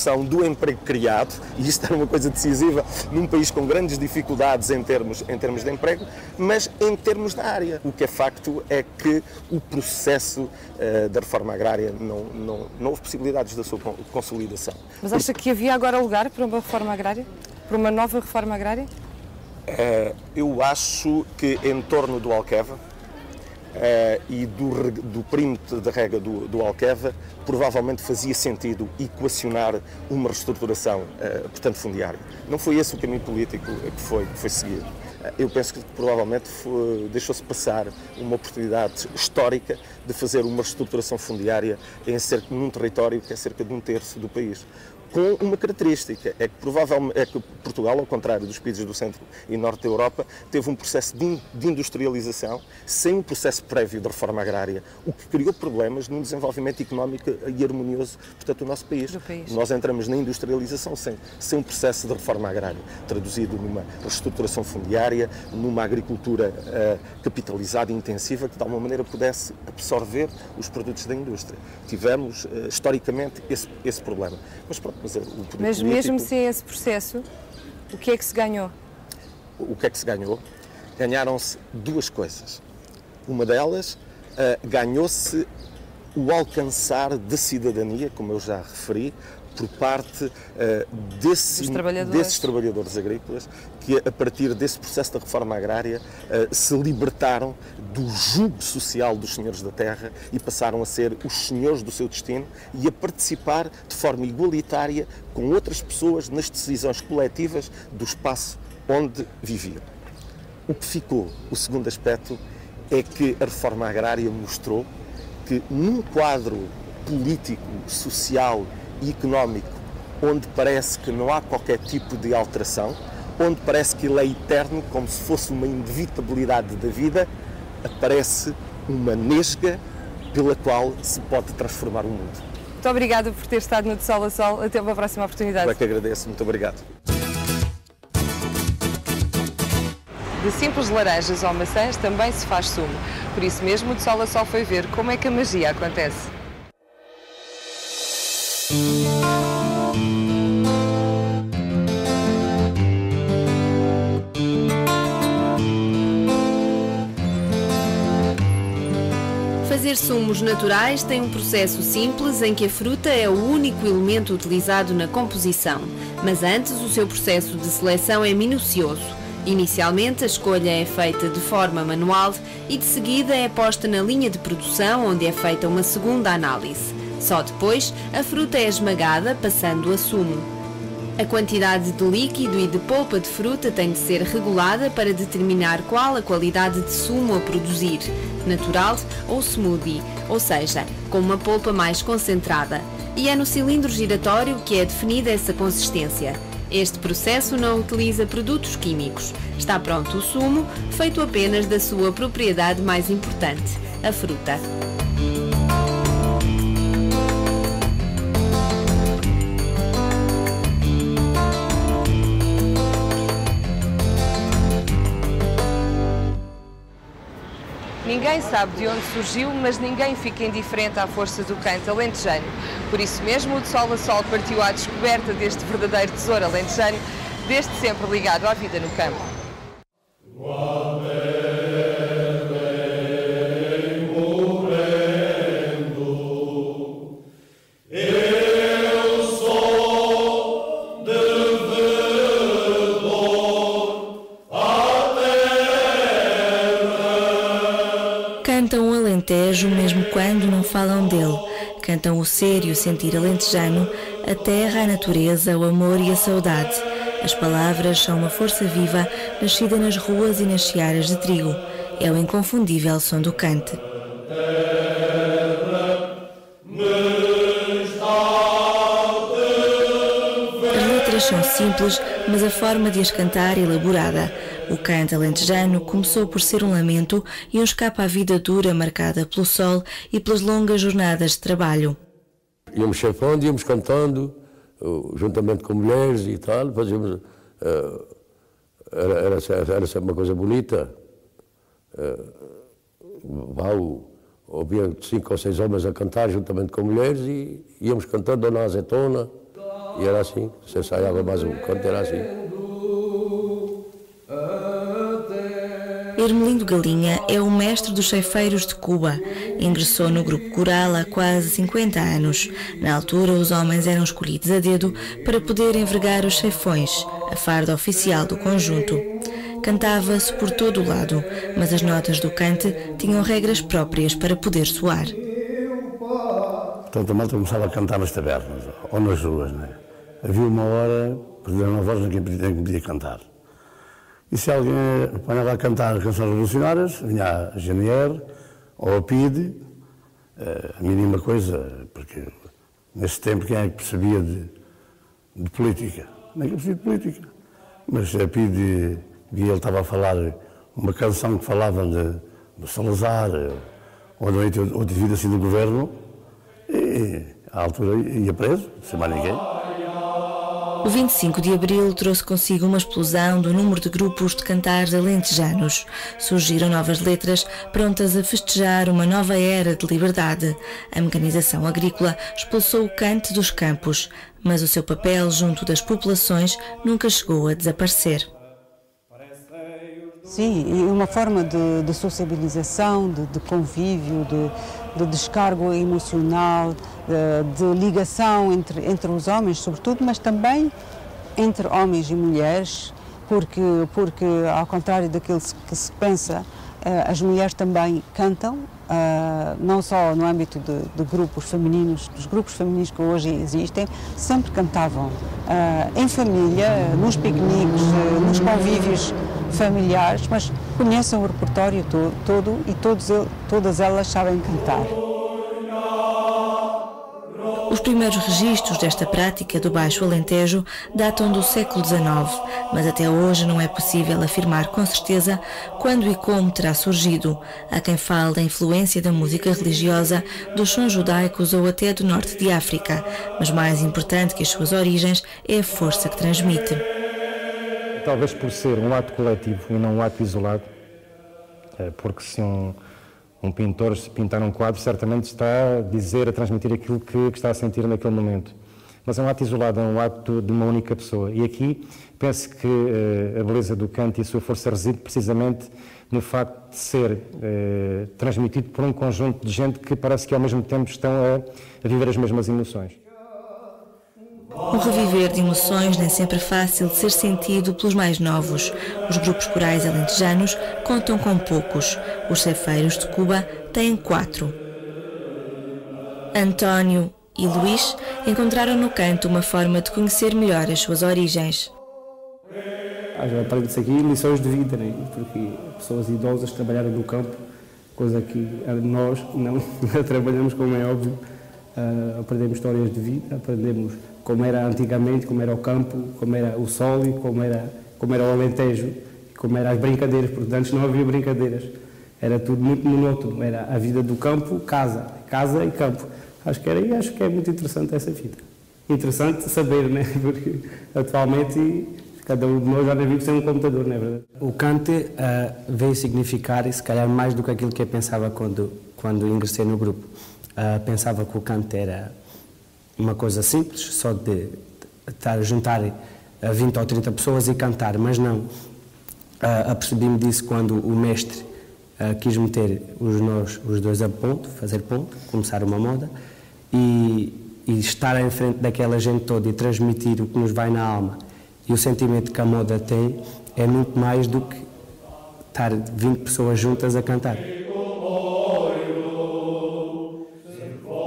redução do emprego criado, e isto era uma coisa decisiva num país com grandes dificuldades em termos de emprego, mas em termos da área. O que é facto é que o processo da reforma agrária não houve possibilidades da sua consolidação. Mas acha que havia agora lugar para uma reforma agrária? Para uma nova reforma agrária? Eu acho que em torno do Alqueva e do perímetro da rega do Alqueva, provavelmente fazia sentido equacionar uma reestruturação, portanto, fundiária. Não foi esse o caminho político que foi seguido. Eu penso que provavelmente deixou-se passar uma oportunidade histórica de fazer uma reestruturação fundiária num território que é cerca de 1/3 do país. Com uma característica, é que Portugal, ao contrário dos países do centro e norte da Europa, teve um processo de industrialização sem um processo prévio de reforma agrária, o que criou problemas num desenvolvimento económico e harmonioso, portanto, do nosso país. Nós entramos na industrialização sem um processo de reforma agrária, traduzido numa reestruturação fundiária, numa agricultura capitalizada e intensiva, que de alguma maneira pudesse absorver os produtos da indústria. Tivemos, historicamente, esse problema. Mas pronto, mas mesmo sem esse processo, o que é que se ganhou? O que é que se ganhou? Ganharam-se duas coisas. Uma delas, ganhou-se o alcançar de cidadania, como eu já referi, por parte desses trabalhadores agrícolas que, a partir desse processo da reforma agrária, se libertaram do jugo social dos senhores da terra e passaram a ser os senhores do seu destino e a participar de forma igualitária com outras pessoas nas decisões coletivas do espaço onde viviam. O que ficou, o segundo aspecto, é que a reforma agrária mostrou que num quadro político, social e económico, onde parece que não há qualquer tipo de alteração, onde parece que ele é eterno, como se fosse uma inevitabilidade da vida, aparece uma nesga pela qual se pode transformar o mundo. Muito obrigada por ter estado no De Sol a Sol. Até uma próxima oportunidade. Eu é que agradeço. Muito obrigado. De simples laranjas ou maçãs também se faz sumo. Por isso mesmo, o De Sol a Sol foi ver como é que a magia acontece. Fazer sumos naturais tem um processo simples em que a fruta é o único elemento utilizado na composição, mas antes o seu processo de seleção é minucioso. Inicialmente a escolha é feita de forma manual e de seguida é posta na linha de produção, onde é feita uma segunda análise. Só depois a fruta é esmagada, passando a sumo. A quantidade de líquido e de polpa de fruta tem de ser regulada para determinar qual a qualidade de sumo a produzir, natural ou smoothie, ou seja, com uma polpa mais concentrada. E é no cilindro giratório que é definida essa consistência. Este processo não utiliza produtos químicos. Está pronto o sumo, feito apenas da sua propriedade mais importante, a fruta. Ninguém sabe de onde surgiu, mas ninguém fica indiferente à força do canto alentejano. Por isso mesmo, o De Sol a Sol partiu à descoberta deste verdadeiro tesouro alentejano, desde sempre ligado à vida no campo. Cantam o Alentejo mesmo quando não falam dele. Cantam o ser e o sentir alentejano, a terra, a natureza, o amor e a saudade. As palavras são uma força viva nascida nas ruas e nas searas de trigo. É o inconfundível som do cante. As letras são simples, mas a forma de as cantar é elaborada. O canto alentejano começou por ser um lamento e um escape à vida dura marcada pelo sol e pelas longas jornadas de trabalho. Íamos chefando, íamos cantando, juntamente com mulheres e tal, fazíamos... Era sempre uma coisa bonita. Havia 5 ou 6 homens a cantar juntamente com mulheres e íamos cantando Dona Azeitona. E era assim, se ensaiava mais um canto, era assim. Hermelindo Galinha é o mestre dos ceifeiros de Cuba. Ingressou no grupo coral há quase 50 anos. Na altura, os homens eram escolhidos a dedo para poder envergar os ceifões, a farda oficial do conjunto. Cantava-se por todo o lado, mas as notas do cante tinham regras próprias para poder soar. Portanto, a malta começava a cantar nas tabernas ou nas ruas, né? Havia uma hora, por exemplo, uma voz em que podia cantar. E se alguém apanhava a cantar canções revolucionárias, vinha a GNR ou a PIDE, a mínima coisa, porque nesse tempo quem é que percebia de política? Nem que percebia de política. Mas a PIDE, e ele estava a falar uma canção que falava do Salazar, ou de outra vida assim do governo, e à altura ia preso, sem mais ninguém. O 25 de abril trouxe consigo uma explosão do número de grupos de cantares alentejanos. Surgiram novas letras prontas a festejar uma nova era de liberdade. A mecanização agrícola expulsou o cante dos campos, mas o seu papel junto das populações nunca chegou a desaparecer. Sim, e uma forma de sociabilização, de convívio, de descargo emocional, de ligação entre os homens, sobretudo, mas também entre homens e mulheres, porque ao contrário daquilo que se pensa, as mulheres também cantam, não só no âmbito de grupos femininos, dos grupos femininos que hoje existem, sempre cantavam em família, nos piqueniques, nos convívios familiares, mas conhecem o repertório todo e todas elas sabem cantar. Os primeiros registros desta prática do Baixo Alentejo datam do século XIX, mas até hoje não é possível afirmar com certeza quando e como terá surgido. Há quem fale da influência da música religiosa, dos sons judaicos ou até do norte de África, mas mais importante que as suas origens é a força que transmite. Talvez por ser um ato coletivo e não um ato isolado, porque se um pintor se pintar um quadro, certamente está a dizer, a transmitir aquilo que está a sentir naquele momento. Mas é um ato isolado, é um ato de uma única pessoa. E aqui penso que a beleza do canto e a sua força reside precisamente no facto de ser transmitido por um conjunto de gente que parece que ao mesmo tempo estão a viver as mesmas emoções. Um reviver de emoções nem sempre é fácil de ser sentido pelos mais novos. Os grupos corais alentejanos contam com poucos. Os ceifeiros de Cuba têm 4. António e Luís encontraram no canto uma forma de conhecer melhor as suas origens. Aprende-se aqui lições de vida, né? Porque pessoas idosas trabalharam no campo, coisa que nós não trabalhamos, como é óbvio. Aprendemos histórias de vida, aprendemos como era antigamente, como era o campo, como era o sol e como era o Alentejo, como eram as brincadeiras, porque antes não havia brincadeiras, era tudo muito monótono, era a vida do campo, casa e campo. Acho que é muito interessante essa vida. Interessante saber, né? Porque atualmente cada um de nós já vive sem um computador, não é verdade? O cante veio significar, e se calhar mais do que aquilo que eu pensava quando ingressei no grupo. Pensava que o cante era uma coisa simples, só de juntar 20 ou 30 pessoas e cantar, mas não. Apercebi-me disso quando o mestre quis meter os dois a ponto, fazer ponto, começar uma moda, e estar em frente daquela gente toda e transmitir o que nos vai na alma e o sentimento que a moda tem é muito mais do que estar 20 pessoas juntas a cantar.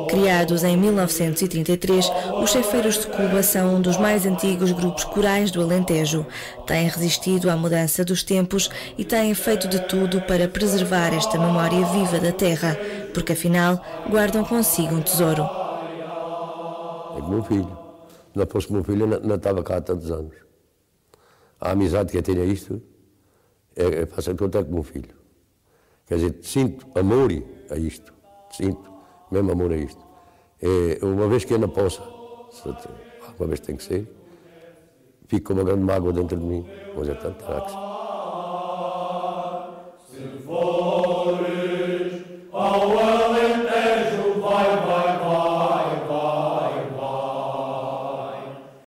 Criados em 1933, os Ceifeiros de Cuba são um dos mais antigos grupos corais do Alentejo. Têm resistido à mudança dos tempos e têm feito de tudo para preservar esta memória viva da terra, porque afinal guardam consigo um tesouro. É como um filho. Se não fosse meu filho, não estava cá há tantos anos. A amizade que eu tenho a isto, faço a conta como um filho. Quer dizer, sinto amor a isto, sinto mesmo amor a isto. Uma vez que eu não possa, uma vez tem que ser, fico com uma grande mágoa dentro de mim, mas é tanto, terá que ser.